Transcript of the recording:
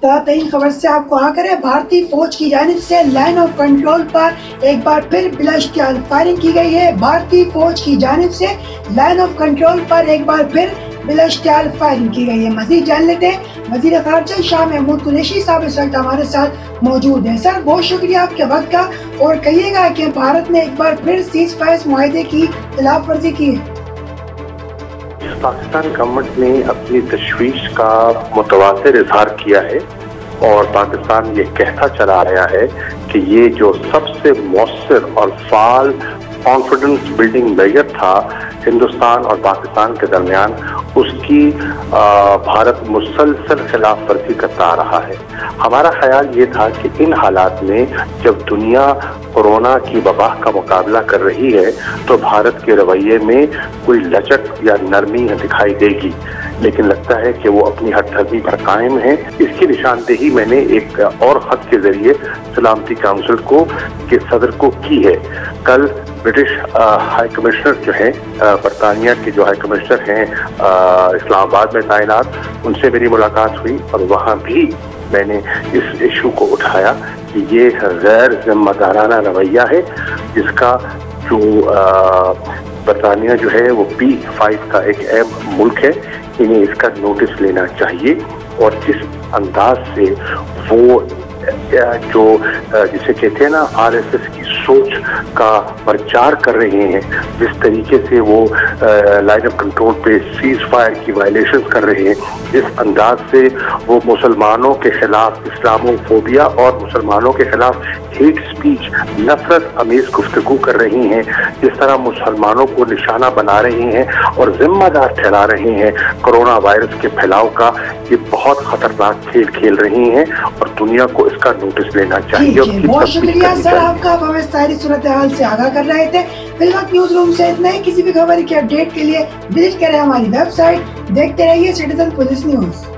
ताज़ा खबर से आपको आकर है। भारतीय फौज की जानिब से लाइन ऑफ कंट्रोल पर एक बार फिर बिलाश्तियाल फायरिंग की गई है। भारतीय फौज की जानिब से लाइन ऑफ कंट्रोल पर एक बार फिर बिलाश्तियाल फायरिंग की गई है। मजीद जान लेते हैं वज़ीर ख़ारजा शाह महमूद कुरैशी साहब इस वक्त हमारे साथ मौजूद हैं। सर, बहुत शुक्रिया आपके वक्त का, और कहिएगा कि भारत ने एक बार फिर सीज़ फायर मुआहदे की खिलाफ वर्जी की है। पाकिस्तान गवर्नमेंट ने अपनी तशवीश का मुतवातिर इजहार किया है और पाकिस्तान ये कहता चला आया है कि ये जो सबसे मौसर और फाल कॉन्फिडेंस बिल्डिंग मेजर था हिंदुस्तान और पाकिस्तान के दरमियान, उसकी भारत मुसलसल खिलाफ वर्जी करता आ रहा है। हमारा ख्याल ये था कि इन हालात में जब दुनिया कोरोना की वबा का मुकाबला कर रही है तो भारत के रवैये में कोई लचक या नरमी दिखाई देगी, लेकिन लगता है कि वो अपनी हथकंडे पर कायम है। इसकी निशानदेही मैंने एक और खत के जरिए सलामती काउंसिल को के सदर को की है। कल ब्रिटिश हाई कमिश्नर जो हैं, बरतानिया के जो हाई कमिश्नर हैं इस्लामाबाद में तैनात, उनसे मेरी मुलाकात हुई और वहाँ भी मैंने इस इशू को उठाया कि ये गैर जिम्मेदाराना रवैया है, जिसका जो बरतानिया जो है वो P5 का एक अहम मुल्क है, इन्हें इसका नोटिस लेना चाहिए। और जिस अंदाज से वो जो जिसे कहते हैं ना RSS की सोच का प्रचार कर रहे हैं, जिस तरीके से वो लाइन ऑफ कंट्रोल पे सीज फायर की वायलेशन कर रहे हैं, जिस अंदाज से वो मुसलमानों के खिलाफ इस्लामोफोबिया और मुसलमानों के खिलाफ हेट स्पीच, नफरत अमीज गुफ्तगू कर रही हैं, जिस तरह मुसलमानों को निशाना बना रही हैं और जिम्मेदार ठहरा रहे हैं कोरोना वायरस के फैलाव का, ये बहुत खतरनाक खेल खेल रही हैं और दुनिया को इसका नोटिस लेना चाहिए। बहुत शुक्रिया सर आपका, आप हमें सारी सूरत हाल से आगाह कर रहे थे। फिलहाल न्यूज रूम से इतना ही। किसी भी खबर की अपडेट के लिए विजिट करें हमारी वेबसाइट, देखते रहिए सिटीजन पुलिस न्यूज।